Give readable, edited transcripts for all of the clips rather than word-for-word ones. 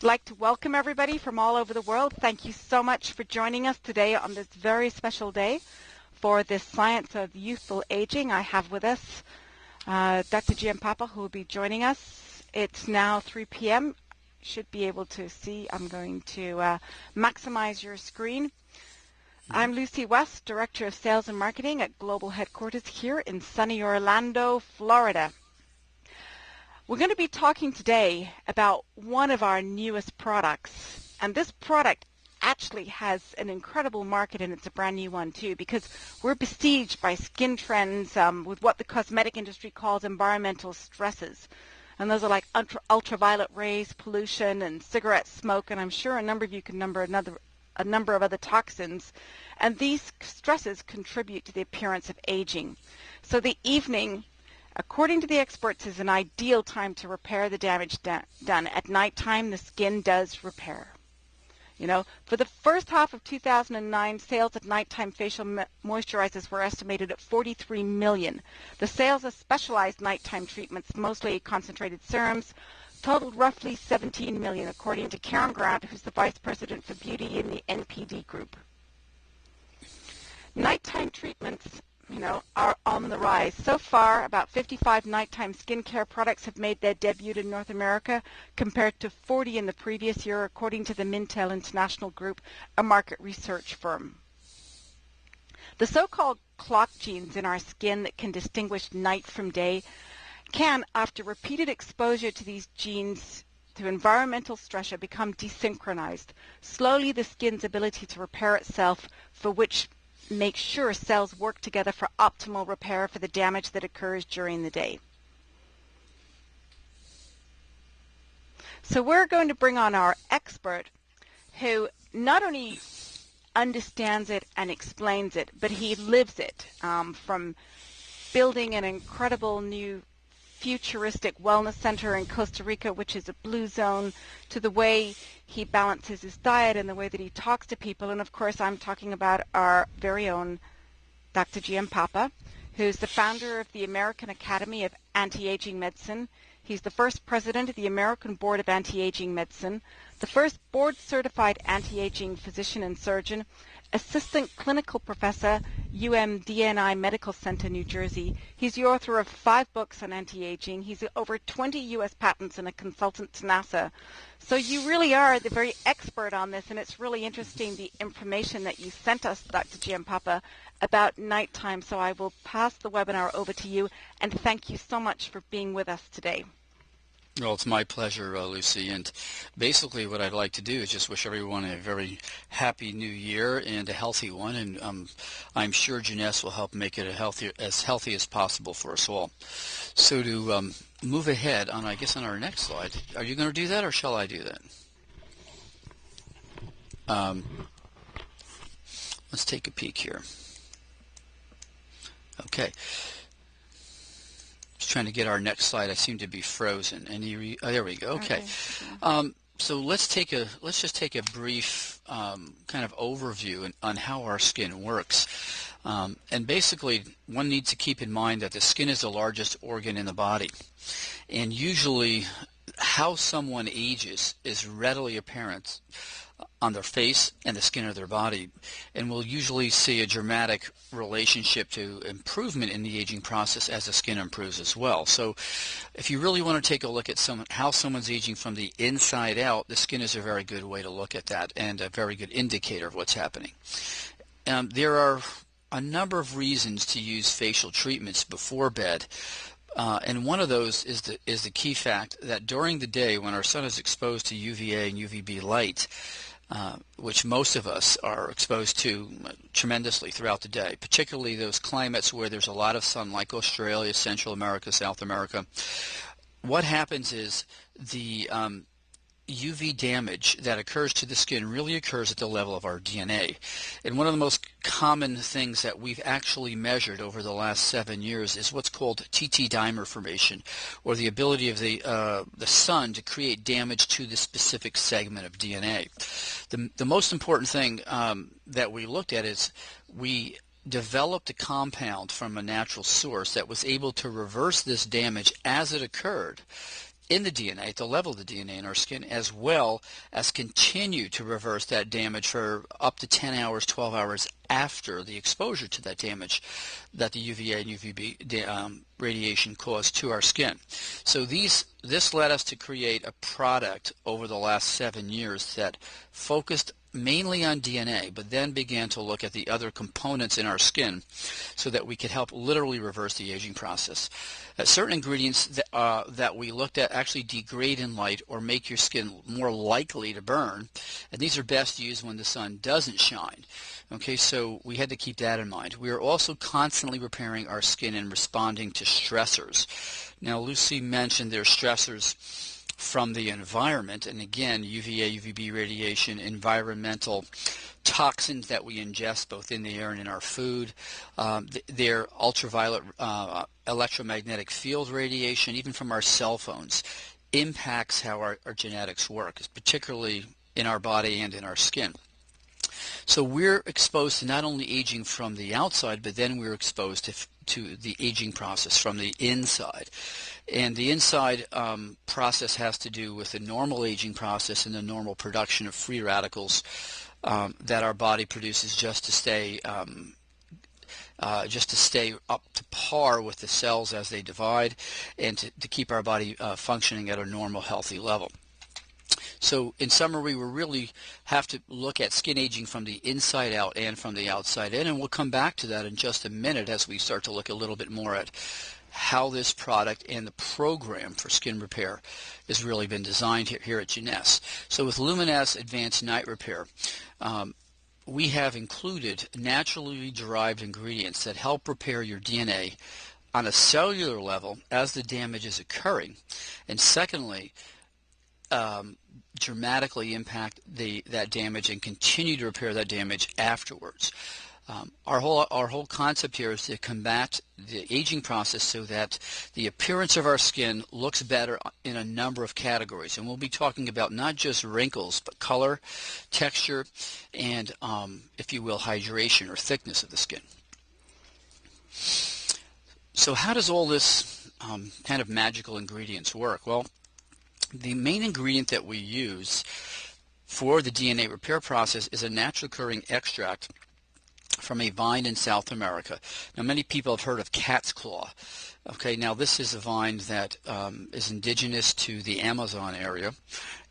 I'd like to welcome everybody from all over the world. Thank you so much for joining us today on this very special day for this Science of Youthful Aging. I have with us Dr. Giampapa, who will be joining us. It's now 3 p.m. Should be able to see. I'm going to maximize your screen. I'm Lucy West, Director of Sales and Marketing at Global Headquarters here in sunny Orlando, Florida. We're going to be talking today about one of our newest products, and this product actually has an incredible market, and it's a brand new one too, because we're besieged by skin trends with what the cosmetic industry calls environmental stresses. And those are like ultraviolet rays, pollution, and cigarette smoke, and I'm sure a number of you can number a number of other toxins. And these stresses contribute to the appearance of aging. So the evening, according to the experts, is an ideal time to repair the damage done. At nighttime, the skin does repair. You know, for the first half of 2009, sales of nighttime facial moisturizers were estimated at 43 million. The sales of specialized nighttime treatments, mostly concentrated serums, totaled roughly 17 million, according to Karen Grant, who's the Vice President for Beauty in the NPD Group. Nighttime treatments, are on the rise. So far, about 55 nighttime skincare products have made their debut in North America, compared to 40 in the previous year, according to the Mintel International Group, a market research firm. The so-called clock genes in our skin that can distinguish night from day can, after repeated exposure to these genes to environmental stressor, become desynchronized. Slowly, the skin's ability to repair itself, for which make sure cells work together for optimal repair for the damage that occurs during the day. So we're going to bring on our expert, who not only understands it and explains it, but he lives it, from building an incredible new futuristic wellness center in Costa Rica, which is a blue zone, to the way he balances his diet and the way that he talks to people. And of course, I'm talking about our very own Dr. Giampapa, who's the founder of the American Academy of Anti-Aging Medicine. He's the first president of the American Board of Anti-Aging Medicine, the first board-certified anti-aging physician and surgeon, assistant clinical professor, UMDNI Medical Center, New Jersey. He's the author of 5 books on anti-aging. He's over 20 U.S. patents and a consultant to NASA. So you really are the very expert on this, and it's really interesting, the information that you sent us, Dr. Giampapa, about nighttime. So I will pass the webinar over to you, and thank you so much for being with us today. Well, it's my pleasure, Lucy, and basically what I'd like to do is just wish everyone a very happy new year and a healthy one, and I'm sure Jeunesse will help make it as healthy as possible for us all. So to move ahead on, I guess, on our next slide, are you going to do that, or shall I do that? Let's take a peek here. Okay. Just trying to get our next slide. I seem to be frozen. And there we go. Okay. So let's just take a brief kind of overview on how our skin works. And basically, one needs to keep in mind that the skin is the largest organ in the body, and usually how someone ages is readily apparent on their face and the skin of their body, and we'll usually see a dramatic relationship to improvement in the aging process as the skin improves as well. So if you really want to take a look at how someone's aging from the inside out, the skin is a very good way to look at that and a very good indicator of what's happening. There are a number of reasons to use facial treatments before bed. And one of those is the key fact that during the day, when our sun is exposed to UVA and UVB light, which most of us are exposed to tremendously throughout the day, particularly those climates where there's a lot of sun, like Australia, Central America, South America, what happens is the UV damage that occurs to the skin really occurs at the level of our DNA. And one of the most common things that we've actually measured over the last 7 years is what's called TT dimer formation, or the ability of the sun to create damage to the specific segment of DNA. The most important thing that we looked at is we developed a compound from a natural source that was able to reverse this damage as it occurred in the DNA, at the level of the DNA in our skin, as well as continue to reverse that damage for up to 10 hours, 12 hours after the exposure to that damage that the UVA and UVB radiation caused to our skin. So this led us to create a product over the last 7 years that focused mainly on DNA, but then began to look at the other components in our skin so that we could help literally reverse the aging process. Certain ingredients that we looked at actually degrade in light or make your skin more likely to burn, and these are best used when the sun doesn't shine. Okay, so we had to keep that in mind. We are also constantly repairing our skin and responding to stressors. Now, Lucy mentioned there are stressors from the environment, and again, UVA, UVB radiation, environmental toxins that we ingest both in the air and in our food, their ultraviolet electromagnetic field radiation, even from our cell phones, impacts how our genetics work, particularly in our body and in our skin. So we're exposed to not only aging from the outside, but then we're exposed to the aging process from the inside. And the inside process has to do with the normal aging process and the normal production of free radicals that our body produces just to stay up to par with the cells as they divide, and to keep our body functioning at a normal, healthy level. So in summary, we really have to look at skin aging from the inside out and from the outside in, and we'll come back to that in just a minute as we start to look a little bit more at how this product and the program for skin repair has really been designed here at Jeunesse. So with Luminesse Advanced Night Repair, we have included naturally derived ingredients that help repair your DNA on a cellular level as the damage is occurring, and secondly, dramatically impact that damage and continue to repair that damage afterwards. Our whole concept here is to combat the aging process so that the appearance of our skin looks better in a number of categories, and we'll be talking about not just wrinkles, but color, texture, and if you will, hydration or thickness of the skin. So how does all this kind of magical ingredients work? Well, the main ingredient that we use for the DNA repair process is a natural occurring extract from a vine in South America. Now, many people have heard of cat's claw. Okay, now this is a vine that is indigenous to the Amazon area,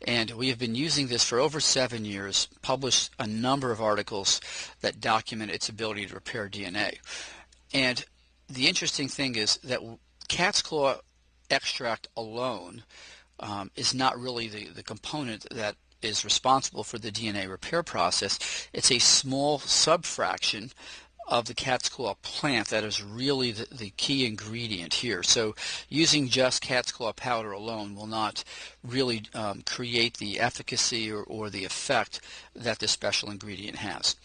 and we have been using this for over 7 years, published a number of articles that document its ability to repair DNA. And the interesting thing is that cat's claw extract alone is not really the component that is responsible for the DNA repair process. It's a small subfraction of the cat's claw plant that is really the key ingredient here. So using just cat's claw powder alone will not really create the efficacy or the effect that this special ingredient has.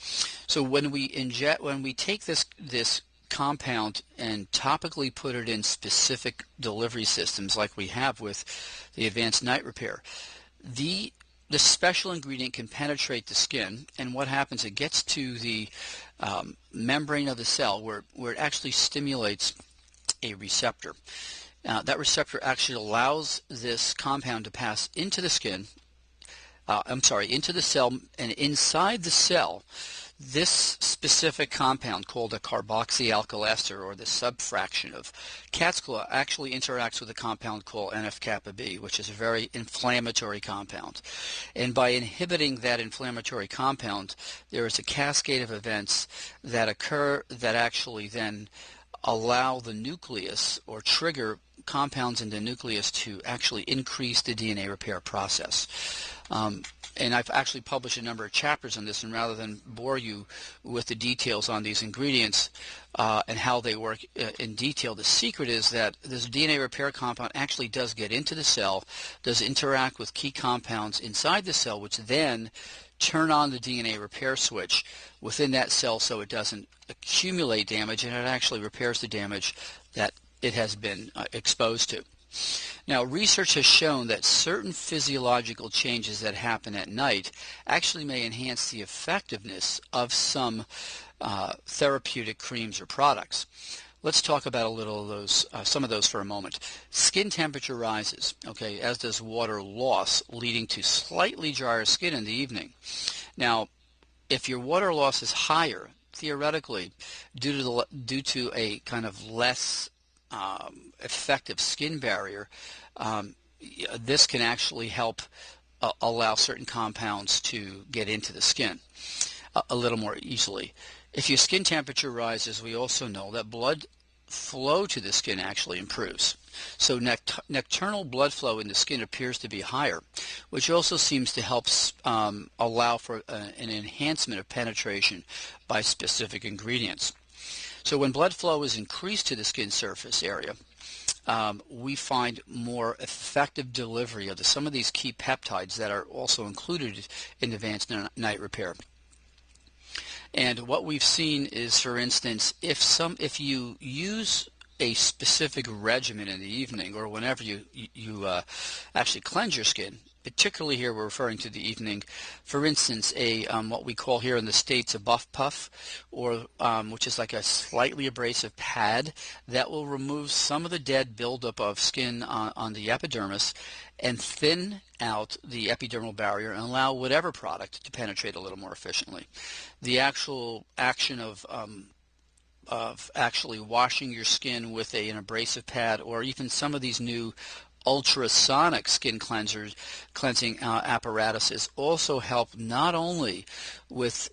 So when we take this compound and topically put it in specific delivery systems like we have with the Advanced Night Repair, the special ingredient can penetrate the skin, and what happens, it gets to the membrane of the cell where it actually stimulates a receptor. That receptor actually allows this compound to pass into the skin, into the cell, and inside the cell, this specific compound called a carboxyalkyl ester, or the subfraction of cat's claw, actually interacts with a compound called NF-kappa B, which is a very inflammatory compound. And by inhibiting that inflammatory compound, there is a cascade of events that occur that actually then allow the nucleus or trigger compounds in the nucleus to actually increase the DNA repair process. And I've actually published a number of chapters on this, and rather than bore you with the details on these ingredients and how they work in detail, the secret is that this DNA repair compound actually does get into the cell, does interact with key compounds inside the cell, which then turn on the DNA repair switch within that cell so it doesn't accumulate damage, and it actually repairs the damage that it has been exposed to. Now, research has shown that certain physiological changes that happen at night actually may enhance the effectiveness of some therapeutic creams or products. let's talk about a little of those, some of those for a moment. Skin temperature rises, okay, as does water loss, leading to slightly drier skin in the evening. Now, if your water loss is higher, theoretically, due to a kind of less effective skin barrier, this can actually help allow certain compounds to get into the skin a little more easily. If your skin temperature rises, we also know that blood flow to the skin actually improves. So nocturnal blood flow in the skin appears to be higher, which also seems to help allow for an enhancement of penetration by specific ingredients. So when blood flow is increased to the skin surface area, we find more effective delivery of some of these key peptides that are also included in advanced night repair. And what we've seen is, for instance, if you use a specific regimen in the evening or whenever you actually cleanse your skin, particularly here we're referring to the evening, for instance, what we call here in the States a buff puff, or which is like a slightly abrasive pad that will remove some of the dead buildup of skin on the epidermis and thin out the epidermal barrier and allow whatever product to penetrate a little more efficiently. The actual action of actually washing your skin with an abrasive pad, or even some of these new ultrasonic skin cleansing apparatuses also help not only with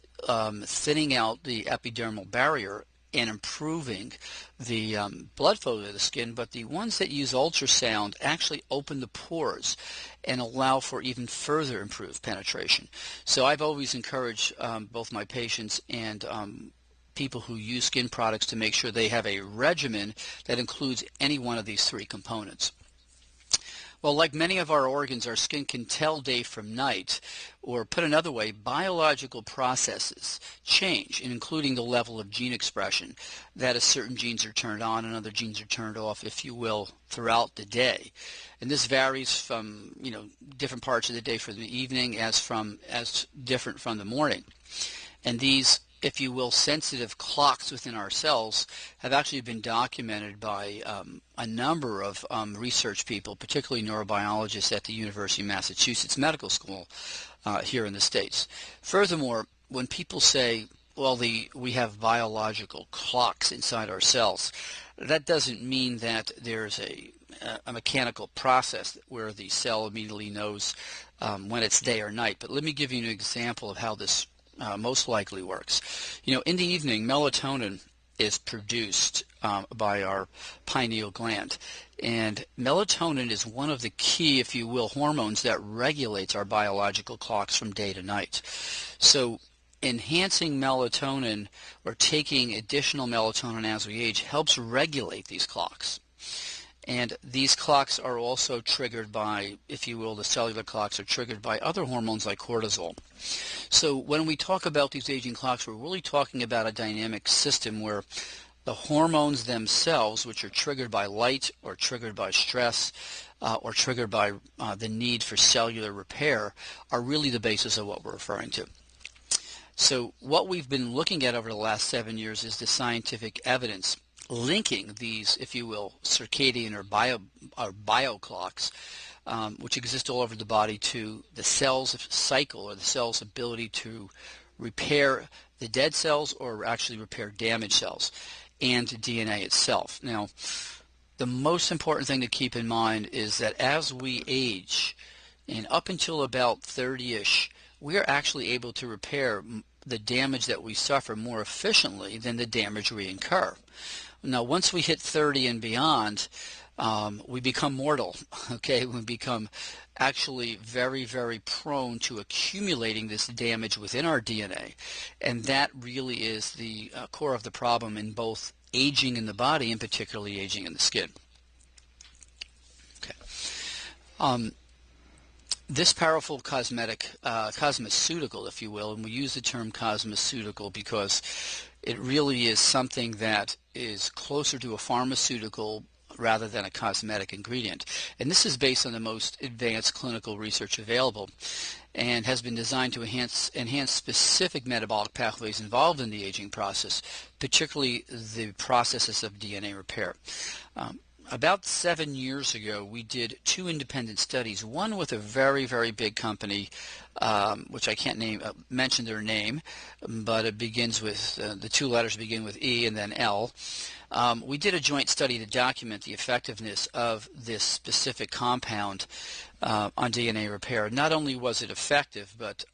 thinning out the epidermal barrier and improving the blood flow to the skin, but the ones that use ultrasound actually open the pores and allow for even further improved penetration. So I've always encouraged both my patients and people who use skin products to make sure they have a regimen that includes any one of these three components. Well, like many of our organs, our skin can tell day from night, or put another way, biological processes change, including the level of gene expression, that is, certain genes are turned on and other genes are turned off, if you will, throughout the day. And this varies from, different parts of the day for the evening as different from the morning. And these, if you will, sensitive clocks within our cells have actually been documented by a number of research people, particularly neurobiologists at the University of Massachusetts Medical School here in the States. Furthermore, when people say, well, we have biological clocks inside our cells, that doesn't mean that there's a mechanical process where the cell immediately knows when it's day or night. But let me give you an example of how this most likely works. In the evening, melatonin is produced by our pineal gland, and melatonin is one of the key, if you will, hormones that regulates our biological clocks from day to night. So enhancing melatonin or taking additional melatonin as we age helps regulate these clocks. And these clocks are also triggered by, if you will, the cellular clocks are triggered by other hormones like cortisol. So when we talk about these aging clocks, we're really talking about a dynamic system where the hormones themselves, which are triggered by light or triggered by stress or triggered by the need for cellular repair, are really the basis of what we're referring to. So what we've been looking at over the last 7 years is the scientific evidence linking these, if you will, circadian or bio clocks, which exist all over the body, to the cell's cycle, or the cell's ability to repair the dead cells or actually repair damaged cells, and DNA itself. Now, the most important thing to keep in mind is that as we age, and up until about 30-ish, we are actually able to repair the damage that we suffer more efficiently than the damage we incur. Now, once we hit 30 and beyond, we become mortal, okay? We become actually very, very prone to accumulating this damage within our DNA, and that really is the core of the problem in both aging in the body and particularly aging in the skin. Okay. This powerful cosmeceutical, if you will, and we use the term cosmeceutical because it really is something that is closer to a pharmaceutical rather than a cosmetic ingredient. And this is based on the most advanced clinical research available and has been designed to enhance specific metabolic pathways involved in the aging process, particularly the processes of DNA repair. About 7 years ago, we did 2 independent studies, one with a very, very big company, which I can't mention their name, but it begins with, the 2 letters begin with E and then L. We did a joint study to document the effectiveness of this specific compound on DNA repair. Not only was it effective, but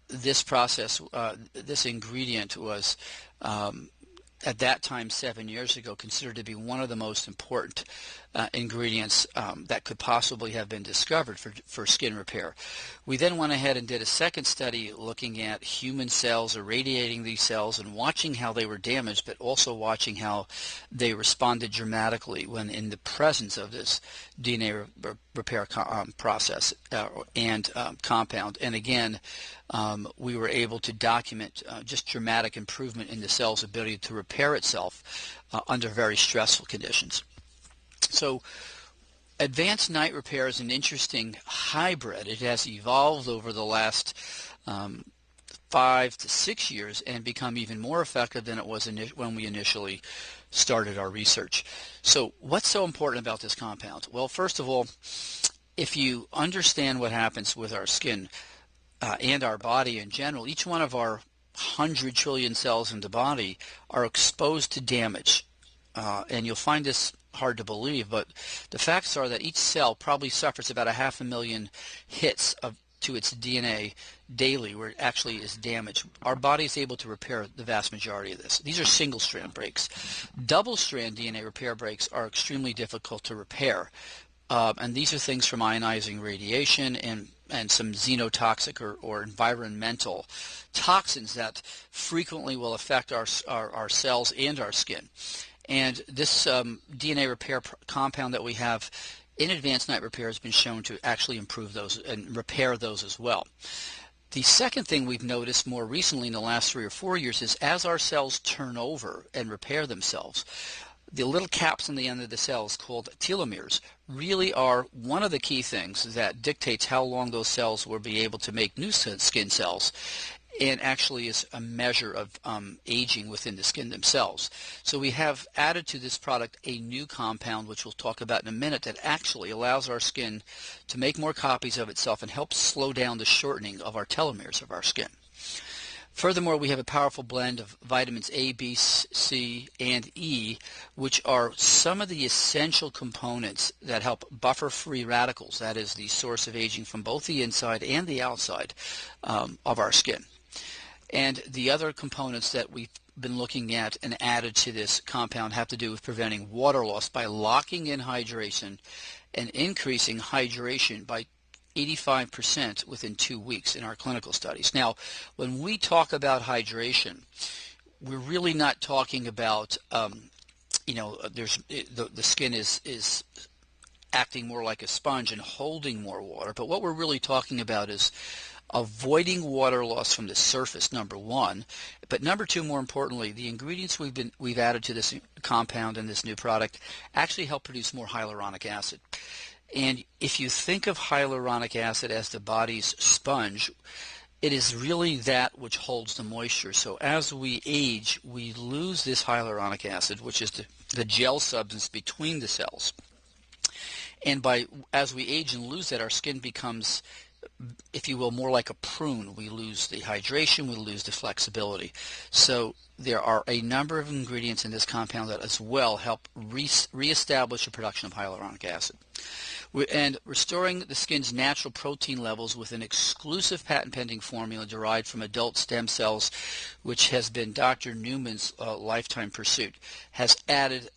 this ingredient was at that time 7 years ago considered to be one of the most important ingredients that could possibly have been discovered for skin repair. We then went ahead and did a second study looking at human cells, irradiating these cells and watching how they were damaged, but also watching how they responded dramatically when in the presence of this DNA repair process and compound. And again, we were able to document just dramatic improvement in the cell's ability to repair itself under very stressful conditions. So advanced night repair is an interesting hybrid. It has evolved over the last 5 to 6 years and become even more effective than it was when we initially started our research. So what's so important about this compound? Well, first of all, if you understand what happens with our skin and our body in general, each one of our 100 trillion cells in the body are exposed to damage. And you'll find this hard to believe, but the facts are that each cell probably suffers about 500,000 hits to its DNA daily where it actually is damaged. Our body is able to repair the vast majority of this. These are single-strand breaks. Double-strand DNA repair breaks are extremely difficult to repair. And these are things from ionizing radiation and some xenotoxic or environmental toxins that frequently will affect our cells and our skin. And this DNA repair compound that we have in advanced night repair has been shown to actually improve those and repair those as well. The second thing we've noticed more recently in the last 3 or 4 years is as our cells turn over and repair themselves, the little caps on the end of the cells called telomeres really are one of the key things that dictates how long those cells will be able to make new skin cells, and actually is a measure of aging within the skin themselves. So we have added to this product a new compound, which we'll talk about in a minute, that actually allows our skin to make more copies of itself and helps slow down the shortening of our telomeres of our skin. Furthermore, we have a powerful blend of vitamins A, B, C, and E, which are some of the essential components that help buffer free radicals, that is the source of aging from both the inside and the outside of our skin. And the other components that we've been looking at and added to this compound have to do with preventing water loss by locking in hydration and increasing hydration by 85% within 2 weeks in our clinical studies. Now, when we talk about hydration, we're really not talking about, the skin is acting more like a sponge and holding more water. But what we're really talking about is avoiding water loss from the surface, number one. But number two, more importantly, the ingredients we've added to this compound and this new product actually help produce more hyaluronic acid. And if you think of hyaluronic acid as the body's sponge, it is really that which holds the moisture. So as we age, we lose this hyaluronic acid, which is the gel substance between the cells. And as we age and lose that, our skin becomes, if you will, more like a prune. We lose the hydration, we lose the flexibility. So there are a number of ingredients in this compound that as well help reestablish the production of hyaluronic acid. And restoring the skin's natural protein levels with an exclusive patent-pending formula derived from adult stem cells, which has been Dr. Newman's lifetime pursuit, has added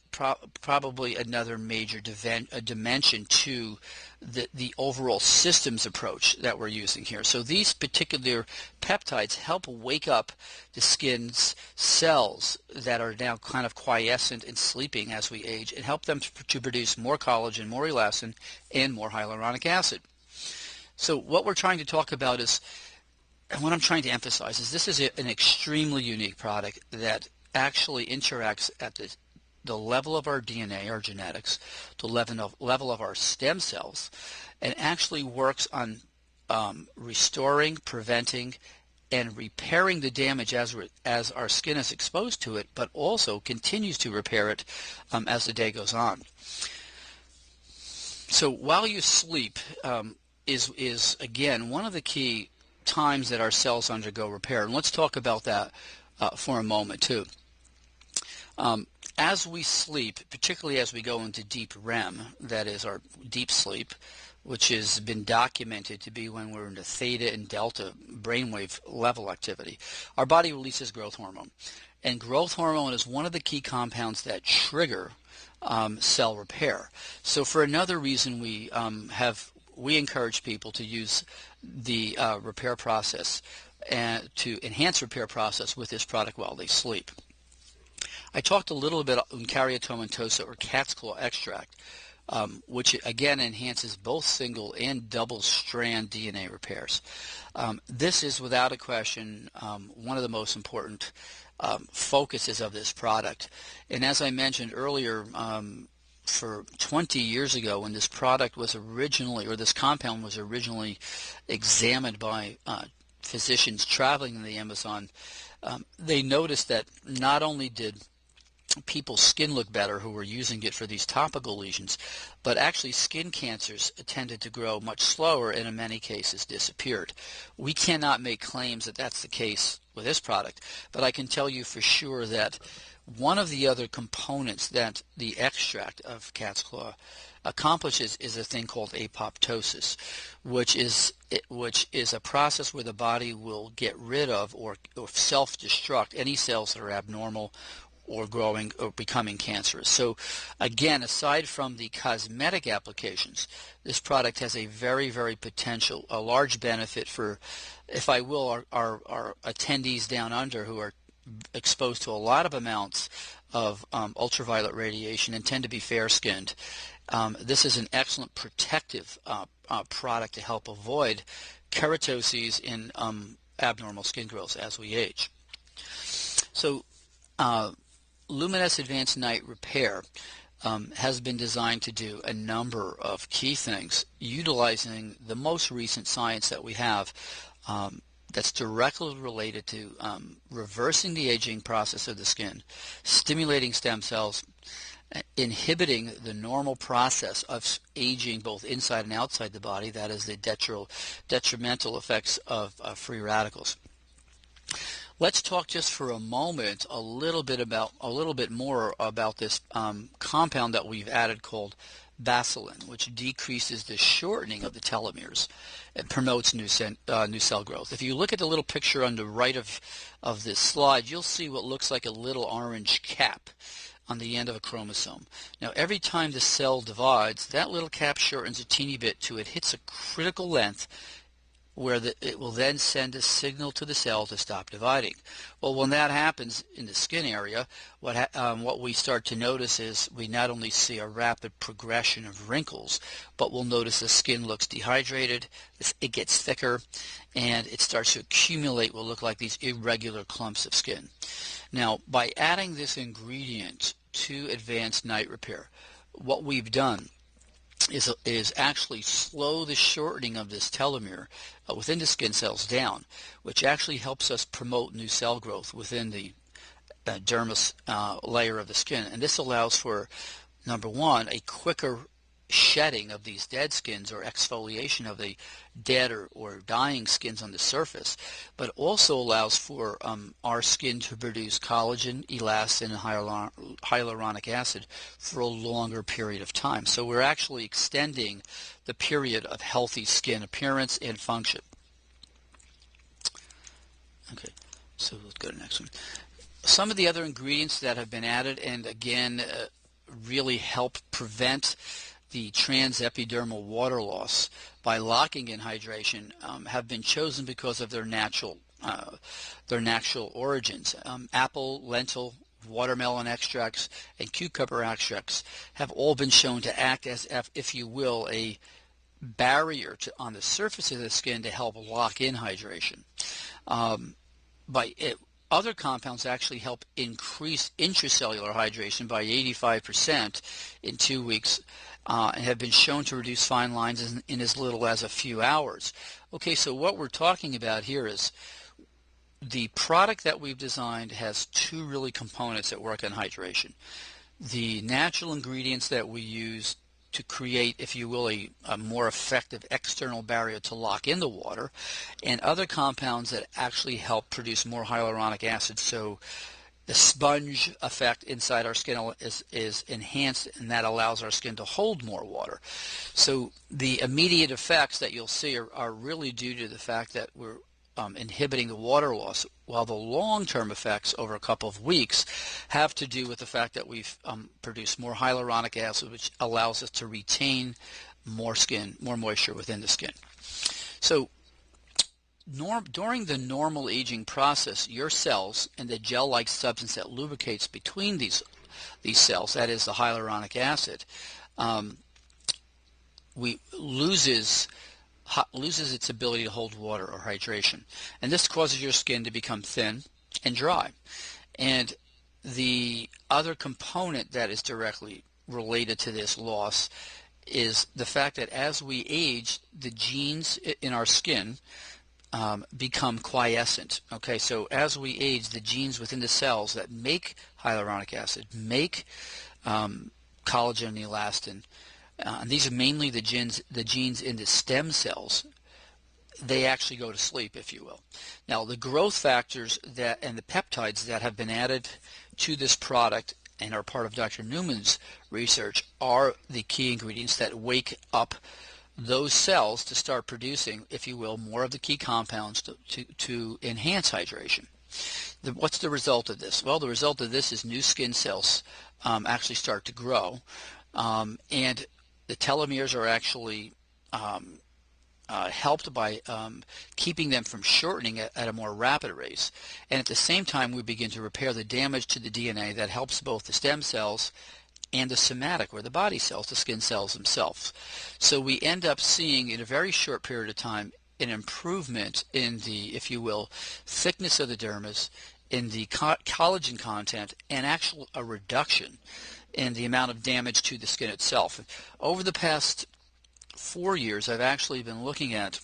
probably another major dimension to the overall systems approach that we're using here. So these particular peptides help wake up the skin's cells that are now kind of quiescent and sleeping as we age, and help them to produce more collagen, more elastin, and more hyaluronic acid. So what we're trying to talk about is, and what I'm trying to emphasize is, this is an extremely unique product that actually interacts at the the level of our DNA, our genetics, the level of our stem cells, and actually works on restoring, preventing, and repairing the damage as our skin is exposed to it, but also continues to repair it as the day goes on. So while you sleep is again one of the key times that our cells undergo repair, and let's talk about that for a moment too. As we sleep, particularly as we go into deep REM, that is our deep sleep, which has been documented to be when we're into theta and delta brainwave level activity, our body releases growth hormone. And growth hormone is one of the key compounds that trigger cell repair. So for another reason, we encourage people to use the repair process and to enhance repair process with this product while they sleep. I talked a little bit on caryoptomatosa or cat's claw extract, which again enhances both single and double strand DNA repairs. This is without a question one of the most important focuses of this product. And as I mentioned earlier, for 20 years ago when this product was originally, or this compound was originally examined by physicians traveling in the Amazon, they noticed that not only did people's skin look better who were using it for these topical lesions, but actually skin cancers tended to grow much slower and in many cases disappeared. We cannot make claims that that's the case with this product, but I can tell you for sure that one of the other components that the extract of cat's claw accomplishes is a thing called apoptosis, which is a process where the body will get rid of or self-destruct any cells that are abnormal or growing or becoming cancerous. So again, aside from the cosmetic applications, this product has a very, very a large benefit for, if I will, our attendees down under who are exposed to a lot of amounts of ultraviolet radiation and tend to be fair-skinned. This is an excellent protective product to help avoid keratoses in abnormal skin growth as we age. So Luminous Advanced Night Repair has been designed to do a number of key things utilizing the most recent science that we have that's directly related to reversing the aging process of the skin, stimulating stem cells, inhibiting the normal process of aging both inside and outside the body, that is the detrimental effects of free radicals. Let's talk just for a moment a little bit more about this compound that we've added called Bacillin, which decreases the shortening of the telomeres and promotes new cell growth. If you look at the little picture on the right of this slide, you'll see what looks like a little orange cap on the end of a chromosome. Now every time the cell divides, that little cap shortens a teeny bit till it hits a critical length where it will then send a signal to the cell to stop dividing. Well, when that happens in the skin area, what we start to notice is we not only see a rapid progression of wrinkles, but we'll notice the skin looks dehydrated, it gets thicker, and it starts to accumulate what look like these irregular clumps of skin. Now, by adding this ingredient to Advanced Night Repair, what we've done is actually slow the shortening of this telomere within the skin cells down, which actually helps us promote new cell growth within the dermis layer of the skin. And this allows for, number one, a quicker shedding of these dead skins or exfoliation of the dead or dying skins on the surface, but also allows for our skin to produce collagen, elastin, and hyaluronic acid for a longer period of time. So we're actually extending the period of healthy skin appearance and function. Okay, so let's go to the next one. Some of the other ingredients that have been added and again really help prevent the transepidermal water loss by locking in hydration have been chosen because of their natural origins. Apple, lentil, watermelon extracts, and cucumber extracts have all been shown to act as, if you will, a barrier on the surface of the skin to help lock in hydration. other compounds actually help increase intracellular hydration by 85% in 2 weeks and have been shown to reduce fine lines in as little as a few hours. Okay, so what we're talking about here is the product that we've designed has two really components that work on hydration. The natural ingredients that we use to create, if you will, a more effective external barrier to lock in the water, and other compounds that actually help produce more hyaluronic acid. So the sponge effect inside our skin is enhanced, and that allows our skin to hold more water. So the immediate effects that you'll see are really due to the fact that we're inhibiting the water loss, while the long-term effects over a couple of weeks have to do with the fact that we've produced more hyaluronic acid, which allows us to retain more moisture within the skin. So during the normal aging process, your cells and the gel-like substance that lubricates between these cells, that is the hyaluronic acid, loses its ability to hold water or hydration, and this causes your skin to become thin and dry. And the other component that is directly related to this loss is the fact that as we age, the genes in our skin become quiescent. Okay, so as we age, the genes within the cells that make hyaluronic acid, make collagen and elastin, and these are mainly the genes in the stem cells, they actually go to sleep, if you will. Now, the growth factors and the peptides that have been added to this product and are part of Dr. Newman's research are the key ingredients that wake up those cells to start producing, if you will, more of the key compounds to enhance hydration. What's the result of this? Well, the result of this is new skin cells actually start to grow, and the telomeres are actually helped by keeping them from shortening at a more rapid rate. And at the same time, we begin to repair the damage to the DNA that helps both the stem cells and the somatic, or the body cells, the skin cells themselves. So we end up seeing in a very short period of time an improvement in the, if you will, thickness of the dermis, in the collagen content, and actual a reduction in the amount of damage to the skin itself. Over the past 4 years, I've actually been looking at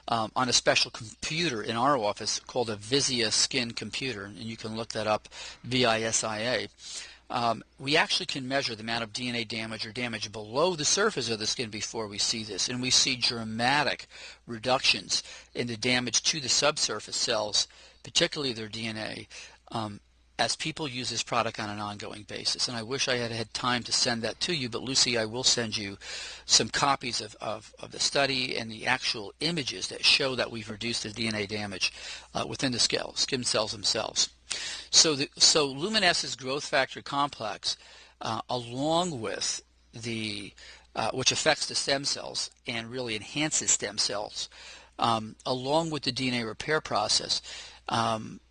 on a special computer in our office called a Visia Skin computer, and you can look that up, VISIA. We actually can measure the amount of DNA damage or damage below the surface of the skin before we see this, and we see dramatic reductions in the damage to the subsurface cells, particularly their DNA, as people use this product on an ongoing basis. And I wish I had had time to send that to you, but Lucy, I will send you some copies of the study and the actual images that show that we've reduced the DNA damage within the skin cells themselves. So Luminesce's growth factor complex, along with the which affects the stem cells and really enhances stem cells, along with the DNA repair process,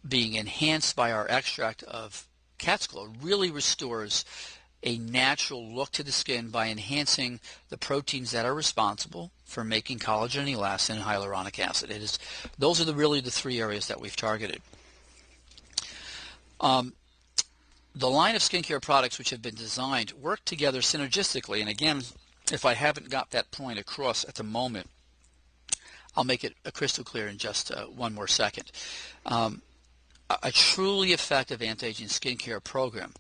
being enhanced by our extract of cat's claw, really restores a natural look to the skin by enhancing the proteins that are responsible for making collagen, elastin, and hyaluronic acid. Those are really the three areas that we've targeted. The line of skincare products which have been designed work together synergistically, and again, if I haven't got that point across at the moment, I'll make it crystal clear in just one more second. A truly effective anti-aging skincare program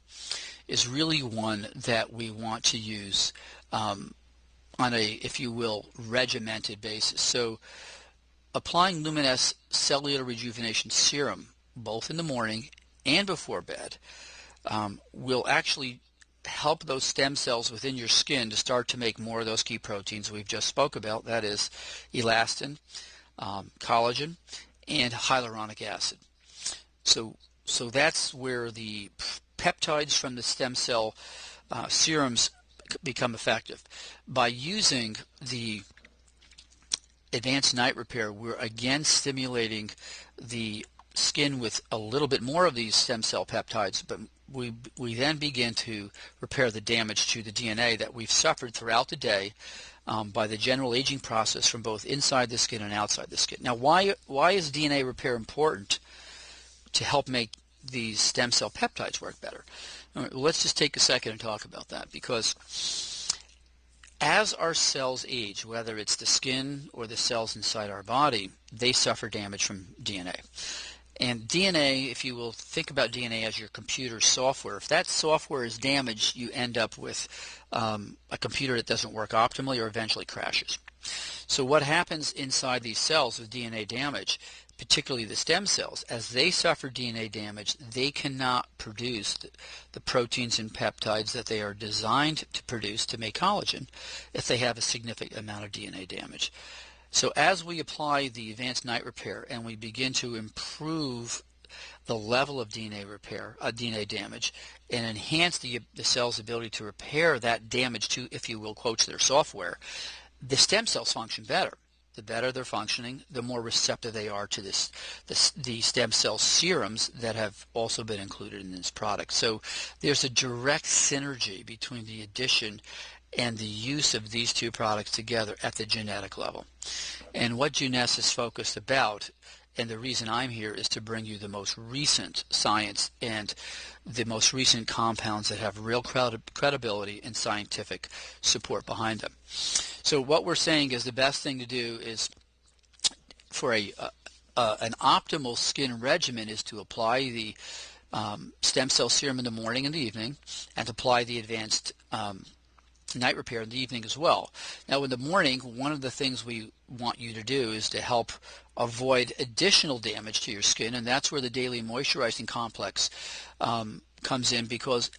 is really one that we want to use on a, if you will, regimented basis. So applying Luminesse Cellular Rejuvenation Serum both in the morning and before bed will actually help those stem cells within your skin to start to make more of those key proteins we've just spoke about, that is elastin, collagen, and hyaluronic acid. So that's where the peptides from the stem cell serums become effective. By using the advanced night repair, we're again stimulating the skin with a little bit more of these stem cell peptides, but we then begin to repair the damage to the DNA that we've suffered throughout the day by the general aging process from both inside the skin and outside the skin. Now, why is DNA repair important? to help make these stem cell peptides work better. All right, well, let's just take a second and talk about that, because as our cells age, whether it's the skin or the cells inside our body, they suffer damage from DNA. And DNA, if you will think about DNA as your computer software, if that software is damaged, you end up with a computer that doesn't work optimally or eventually crashes. So what happens inside these cells with DNA damage, particularly the stem cells, as they suffer DNA damage, they cannot produce the proteins and peptides that they are designed to produce to make collagen if they have a significant amount of DNA damage. So as we apply the advanced night repair and we begin to improve the level of DNA repair, DNA damage, and enhance the cell's ability to repair that damage to, if you will, quote, their software, the stem cells function better. The better they're functioning, the more receptive they are to the stem cell serums that have also been included in this product. So there's a direct synergy between the addition and the use of these two products together at the genetic level. And what Jeunesse is focused about, and the reason I'm here, is to bring you the most recent science and the most recent compounds that have real credibility and scientific support behind them. So what we're saying is the best thing to do is, for an optimal skin regimen, is to apply the stem cell serum in the morning and the evening, and to apply the advanced night repair in the evening as well. Now in the morning, one of the things we want you to do is to help avoid additional damage to your skin, and that's where the daily moisturizing complex comes in, because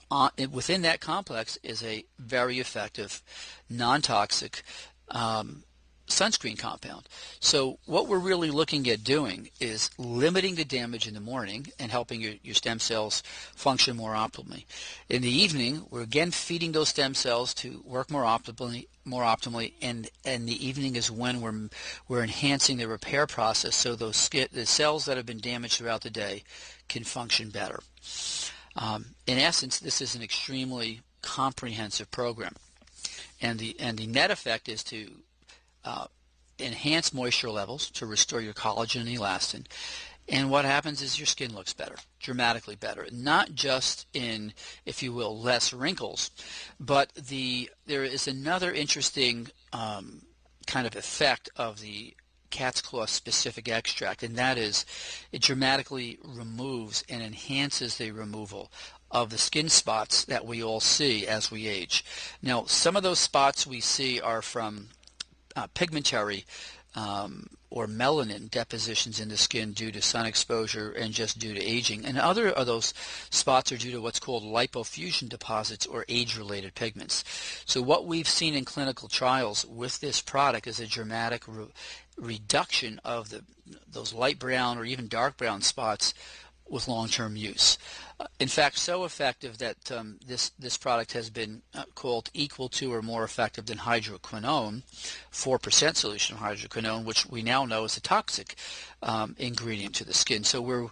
within that complex is a very effective non-toxic sunscreen compound. So what we're really looking at doing is limiting the damage in the morning and helping your stem cells function more optimally. In the evening, we're again feeding those stem cells to work more optimally, and the evening is when we're enhancing the repair process, so the cells that have been damaged throughout the day can function better. In essence, this is an extremely comprehensive program, and the net effect is to enhance moisture levels, to restore your collagen and elastin, and what happens is your skin looks better, dramatically better, not just in, if you will, less wrinkles, but there is another interesting kind of effect of the cat's claw specific extract, and that is it dramatically removes and enhances the removal of the skin spots that we all see as we age. Now, some of those spots we see are from pigmentary or melanin depositions in the skin due to sun exposure and just due to aging, and other of those spots are due to what's called lipofuscin deposits or age-related pigments. So what we've seen in clinical trials with this product is a dramatic reduction of those light brown or even dark brown spots with long-term use. In fact, so effective that this product has been called equal to or more effective than hydroquinone, 4% solution of hydroquinone, which we now know is a toxic ingredient to the skin. So we're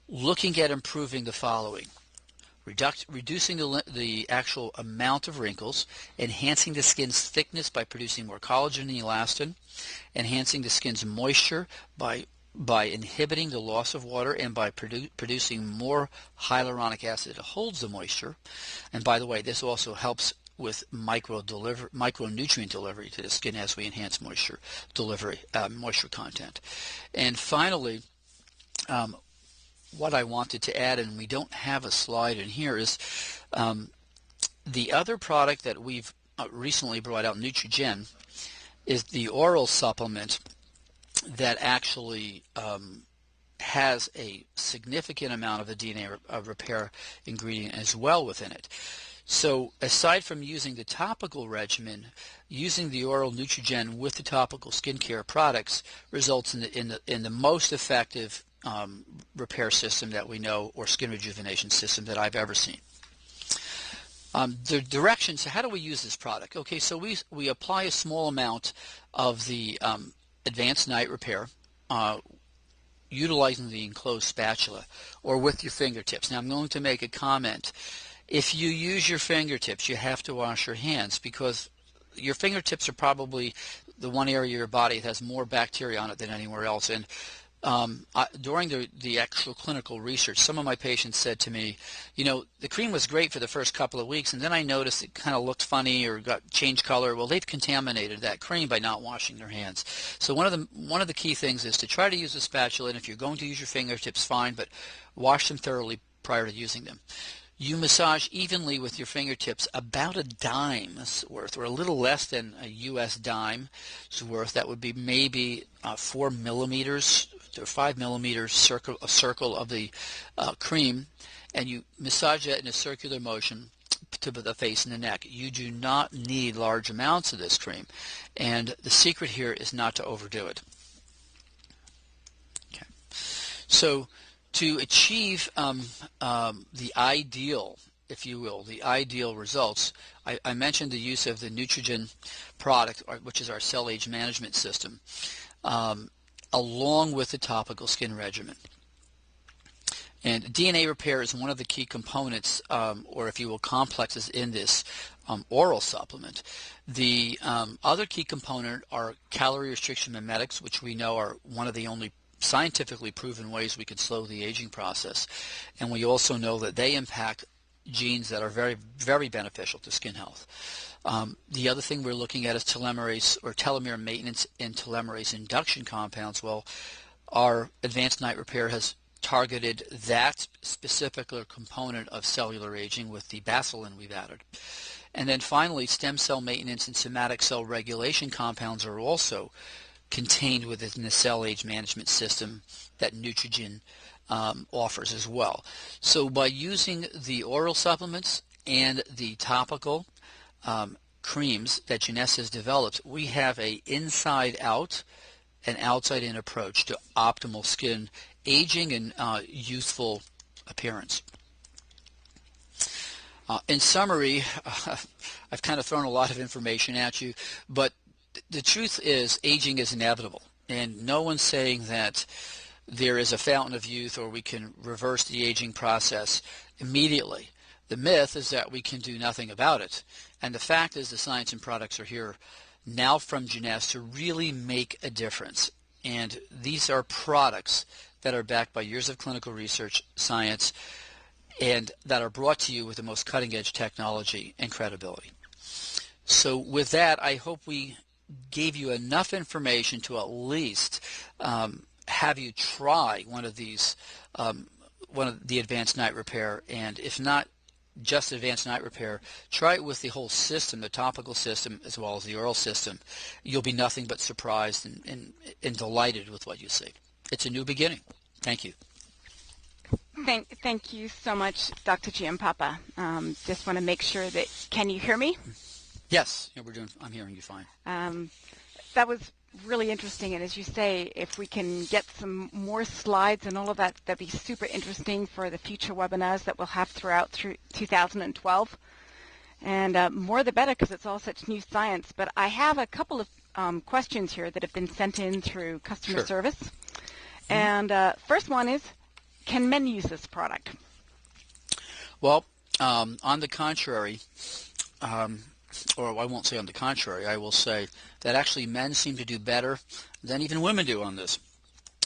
looking at improving the following: reducing the actual amount of wrinkles, enhancing the skin's thickness by producing more collagen and elastin, enhancing the skin's moisture by inhibiting the loss of water and by producing more hyaluronic acid that holds the moisture. And by the way, this also helps with micronutrient delivery to the skin as we enhance moisture delivery, moisture content. And finally, what I wanted to add, and we don't have a slide in here, is the other product that we've recently brought out, Nutrigen, is the oral supplement that actually has a significant amount of the DNA repair ingredient as well within it. So aside from using the topical regimen, using the oral Nutrigen with the topical skincare products results in the most effective repair system that we know, or skin rejuvenation system that I've ever seen. The directions, so how do we use this product? Okay, so we apply a small amount of the advanced night repair utilizing the enclosed spatula or with your fingertips. Now I'm going to make a comment. If you use your fingertips, you have to wash your hands, because your fingertips are probably the one area of your body that has more bacteria on it than anywhere else, and during the actual clinical research, some of my patients said to me, the cream was great for the first couple of weeks, and then I noticed it kind of looked funny or got changed color. Well, they've contaminated that cream by not washing their hands. So one of the key things is to try to use a spatula, and if you're going to use your fingertips, fine, but wash them thoroughly prior to using them. You massage evenly with your fingertips about a dime's worth, or a little less than a U.S. dime's worth. That would be maybe 4 millimeters to 5 millimeters circle of the cream, and you massage that in a circular motion to the face and the neck. You do not need large amounts of this cream, and the secret here is not to overdo it. Okay, so to achieve the ideal, if you will, the ideal results, I mentioned the use of the Neutrogen product, which is our cell age management system, along with the topical skin regimen. And DNA repair is one of the key components, or if you will, complexes in this oral supplement. The other key component are calorie restriction mimetics, which we know are one of the only scientifically proven ways we can slow the aging process. And we also know that they impact genes that are very, very beneficial to skin health. The other thing we're looking at is telomerase or telomere maintenance and telomerase induction compounds. Well, our advanced night repair has targeted that specific component of cellular aging with the bacillin we've added. And then finally, stem cell maintenance and somatic cell regulation compounds are also contained within the cell age management system that Neutrogen offers as well. So by using the oral supplements and the topical creams that Jeunesse has developed, we have a inside-out and outside-in approach to optimal skin aging and youthful appearance. In summary, I've kind of thrown a lot of information at you, but the truth is aging is inevitable, and no one's saying that there is a fountain of youth or we can reverse the aging process immediately. The myth is that we can do nothing about it, and the fact is the science and products are here now from Jeunesse to really make a difference. And these are products that are backed by years of clinical research, science, and that are brought to you with the most cutting-edge technology and credibility. So with that, I hope we gave you enough information to at least have you try one of these, one of the advanced night repair, and if not just advanced night repair, try it with the whole system, the topical system as well as the oral system. You'll be nothing but surprised and delighted with what you see. It's a new beginning. Thank you. Thank you so much, Dr. Giampapa. Just want to make sure that, can you hear me? Yes, I'm hearing you fine. That was really interesting, and as you say, if we can get some more slides and all of that, that'd be super interesting for the future webinars that we'll have throughout 2012. And more the better, because it's all such new science. But I have a couple of questions here that have been sent in through customer service. And first one is, can men use this product? Well, on the contrary, or I won't say on the contrary, I will say that actually men seem to do better than even women do on this.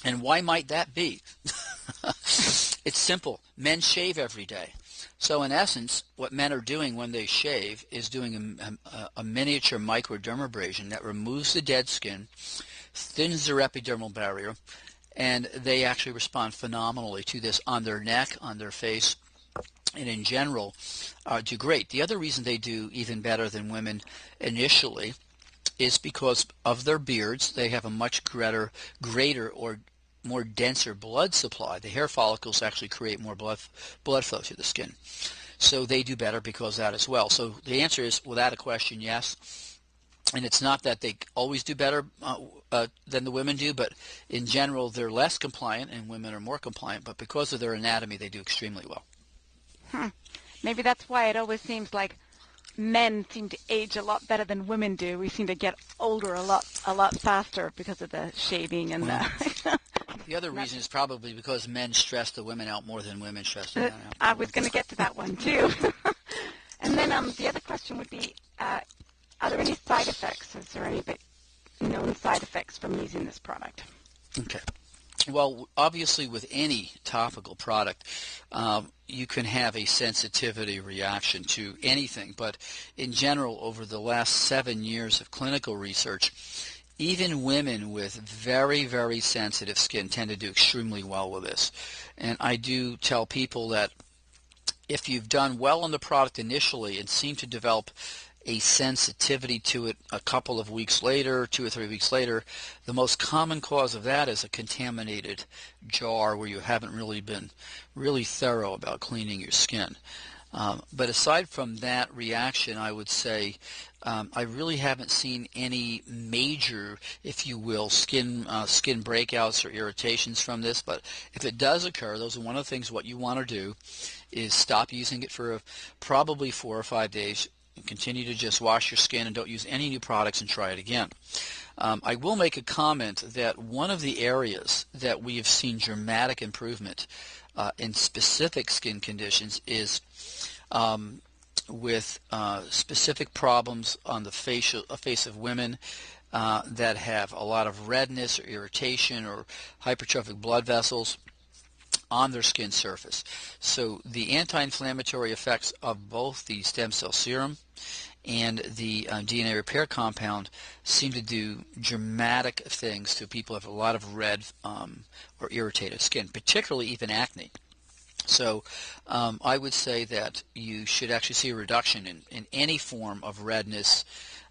And why might that be? It's simple. Men shave every day. So in essence, what men are doing when they shave is doing a miniature microdermabrasion that removes the dead skin, thins their epidermal barrier, and they actually respond phenomenally to this on their neck, on their face, and in general do great. The other reason they do even better than women initially is because of their beards. They have a much greater or more denser blood supply. The hair follicles actually create more blood flow to the skin. So they do better because of that as well. So the answer is, without a question, yes. And it's not that they always do better than the women do, but in general they're less compliant and women are more compliant. But because of their anatomy, they do extremely well. Maybe that's why it always seems like men seem to age a lot better than women do. We seem to get older a lot faster because of the shaving and the other reason is probably because men stress the women out more than women stress the men out. I was going to get to that one too. And then the other question would be, are there any side effects? Is there any known side effects from using this product? Okay. Well, obviously with any topical product, you can have a sensitivity reaction to anything, but in general, over the last 7 years of clinical research, even women with very, very sensitive skin tend to do extremely well with this. And I do tell people that if you've done well on the product initially and seem to develop a sensitivity to it a couple of weeks later, 2 or 3 weeks later, the most common cause of that is a contaminated jar where you haven't really been really thorough about cleaning your skin. But aside from that reaction, I would say I really haven't seen any major, if you will, skin breakouts or irritations from this. But if it does occur, those are one of the things what you want to do is stop using it for probably 4 or 5 days. Continue to just wash your skin and don't use any new products and try it again. I will make a comment that one of the areas that we have seen dramatic improvement in specific skin conditions is with specific problems on the face of women that have a lot of redness or irritation or hypertrophic blood vessels on their skin surface. So the anti-inflammatory effects of both the stem cell serum and the DNA repair compound seem to do dramatic things to people who have a lot of red or irritated skin, particularly even acne. So I would say that you should actually see a reduction in any form of redness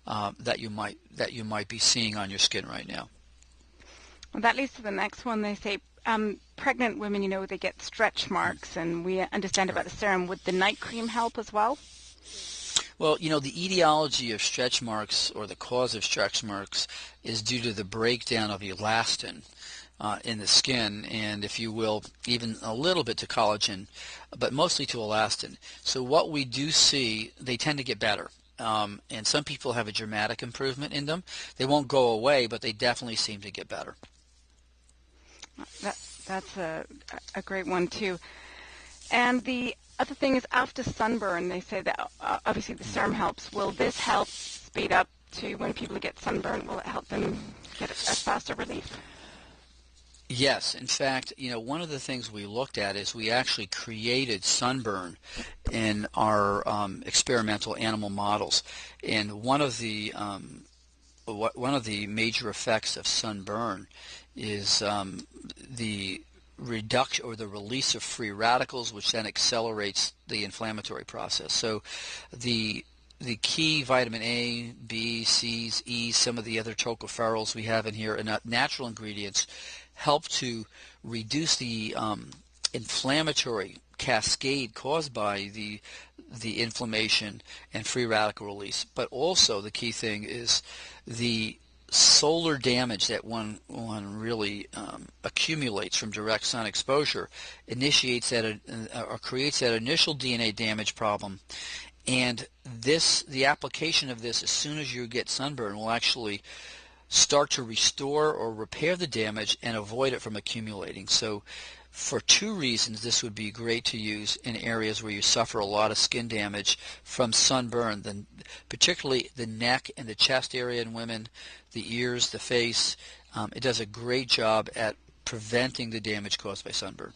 that you might be seeing on your skin right now. Well, that leads to the next one. They say pregnant women, they get stretch marks, and we understand about the serum. Would the night cream help as well? Well, the etiology of stretch marks, or the cause of stretch marks, is due to the breakdown of elastin in the skin, and if you will, even a little bit to collagen, but mostly to elastin. So what we do see, they tend to get better. And some people have a dramatic improvement in them. They won't go away, but they definitely seem to get better. That's a great one too. And the other thing is after sunburn, they say that obviously the serum helps. Will this help speed up to when people get sunburn? Will it help them get a faster relief? Yes. In fact, one of the things we looked at is we actually created sunburn in our experimental animal models. And one of the major effects of sunburn is the reduction or the release of free radicals, which then accelerates the inflammatory process. So the key vitamin A, B, C's, E, some of the other tocopherols we have in here, and natural ingredients, help to reduce the inflammatory cascade caused by the inflammation and free radical release. But also the key thing is the solar damage that one really accumulates from direct sun exposure initiates that or creates that initial DNA damage problem. And the application of this as soon as you get sunburn will actually start to restore or repair the damage and avoid it from accumulating. So for 2 reasons, this would be great to use in areas where you suffer a lot of skin damage from sunburn, particularly the neck and the chest area in women, the ears, the face. It does a great job at preventing the damage caused by sunburn.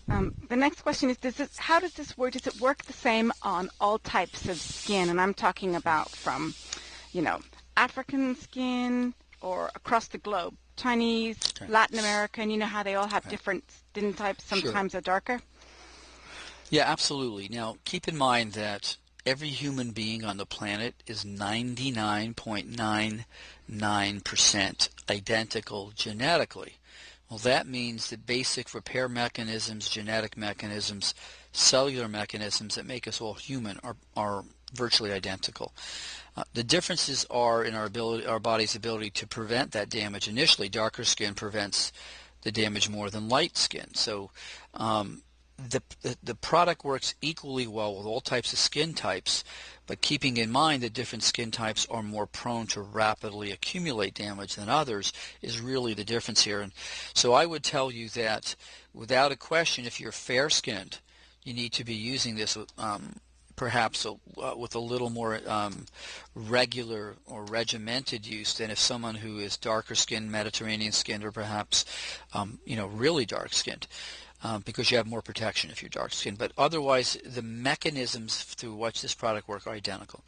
The next question is, how does this work? Does it work the same on all types of skin? And I'm talking about from, African skin or across the globe. Chinese, okay. Latin American, how they all have different skin types, sometimes are darker? Yeah, absolutely. Now, keep in mind that every human being on the planet is 99.99% identical genetically. Well, that means that basic repair mechanisms, genetic mechanisms, cellular mechanisms that make us all human are virtually identical. The differences are in our body's ability to prevent that damage. Initially, darker skin prevents the damage more than light skin. So the product works equally well with all types of skin types, but keeping in mind that different skin types are more prone to rapidly accumulate damage than others is really the difference here. And so I would tell you that without a question, if you're fair-skinned, you need to be using this perhaps with a little more regular or regimented use than if someone who is darker skinned, Mediterranean skinned, or perhaps really dark skinned, because you have more protection if you're dark skinned. But otherwise, the mechanisms through which this product work are identical.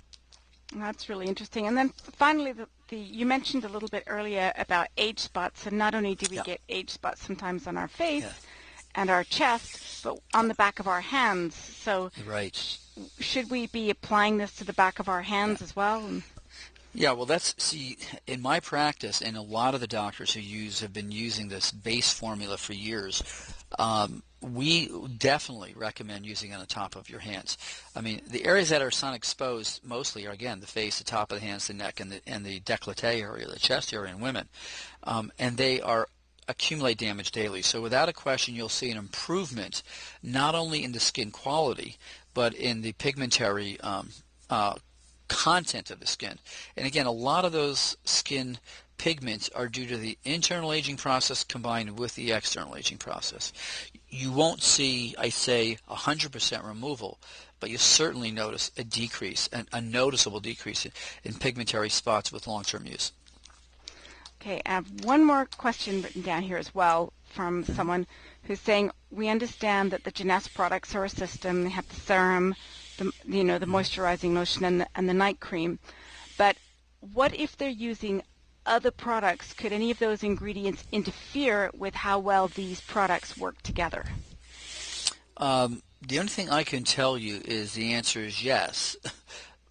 That's really interesting. And then finally, you mentioned a little bit earlier about age spots, and not only do we get age spots sometimes on our face and our chest, but on the back of our hands. So should we be applying this to the back of our hands as well? Yeah, well, in my practice, and a lot of the doctors who have been using this base formula for years, we definitely recommend using it on the top of your hands. I mean, the areas that are sun exposed mostly are, again, the face, the top of the hands, the neck, and the décolleté area, the chest area in women. And they accumulate damage daily. So without a question, you'll see an improvement not only in the skin quality, but in the pigmentary content of the skin. And again, a lot of those skin pigments are due to the internal aging process combined with the external aging process. You won't see, I say, 100% removal, but you certainly notice a decrease, a noticeable decrease in pigmentary spots with long-term use. Okay, I have one more question written down here as well from someone who's saying, we understand that the Jeunesse products are a system. They have the serum, the moisturizing lotion, and the night cream. But what if they're using other products? Could any of those ingredients interfere with how well these products work together? The only thing I can tell you is the answer is yes.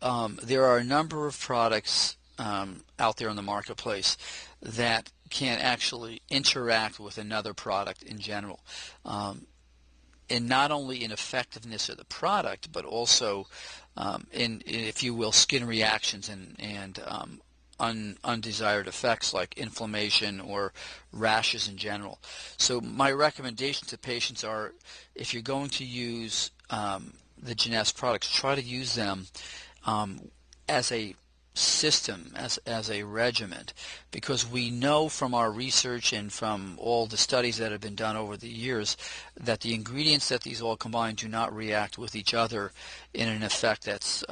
There are a number of products out there in the marketplace that can actually interact with another product in general. And not only in effectiveness of the product, but also in, if you will, skin reactions and undesired effects like inflammation or rashes in general. So my recommendation to patients are, if you're going to use the Jeunesse products, try to use them as a system, as a regimen, because we know from our research and from all the studies that have been done over the years that the ingredients that these all combine do not react with each other in an effect that's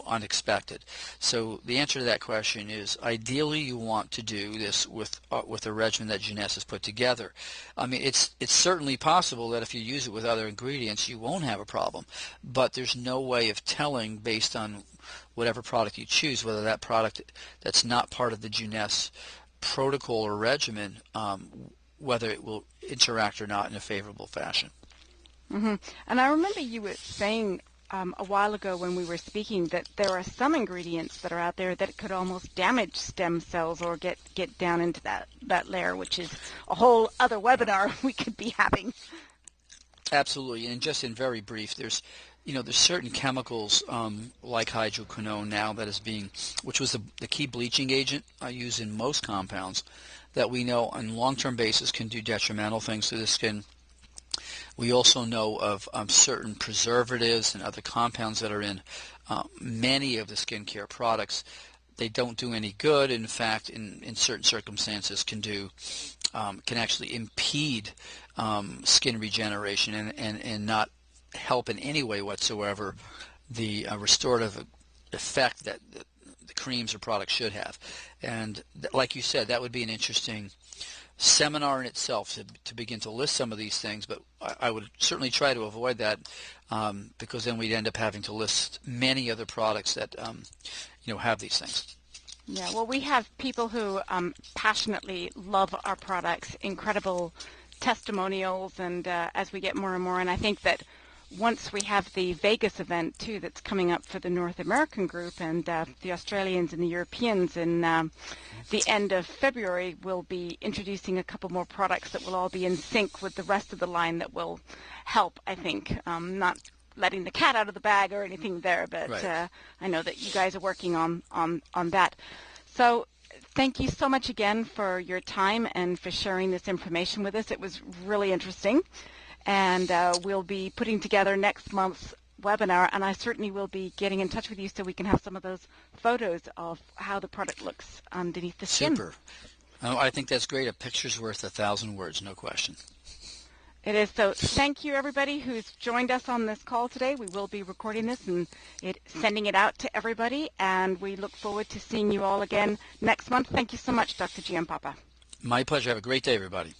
unexpected. So the answer to that question is, ideally you want to do this with a regimen that Jeunesse has put together. I mean, it's certainly possible that if you use it with other ingredients you won't have a problem, but there's no way of telling based on whatever product you choose, whether that product that's not part of the Jeunesse protocol or regimen, whether it will interact or not in a favorable fashion. Mm-hmm. And I remember you were saying a while ago when we were speaking that there are some ingredients that are out there that could almost damage stem cells or get down into that layer, which is a whole other webinar we could be having. Absolutely, and just in very brief, there's certain chemicals like hydroquinone now that is which was the key bleaching agent I use in most compounds, that we know on a long-term basis can do detrimental things to the skin. We also know of certain preservatives and other compounds that are in many of the skincare products. They don't do any good. In fact, in certain circumstances can actually impede skin regeneration and not help in any way whatsoever the restorative effect that the creams or products should have. And like you said, that would be an interesting seminar in itself to begin to list some of these things, but I would certainly try to avoid that because then we'd end up having to list many other products that have these things. Yeah, well, we have people who passionately love our products, incredible testimonials, and as we get more and more, and I think that once we have the Vegas event too that's coming up for the North American group, and the Australians and the Europeans in the end of February, we'll be introducing a couple more products that will all be in sync with the rest of the line that will help, I think, not letting the cat out of the bag or anything there, but right. I know that you guys are working on that. So thank you so much again for your time and for sharing this information with us. It was really interesting. And we'll be putting together next month's webinar, and I certainly will be getting in touch with you so we can have some of those photos of how the product looks underneath the skin. Super. I think that's great. A picture's worth 1,000 words, no question. It is. So thank you, everybody who's joined us on this call today. We will be recording this and sending it out to everybody, and we look forward to seeing you all again next month. Thank you so much, Dr. Giampapa. My pleasure. Have a great day, everybody.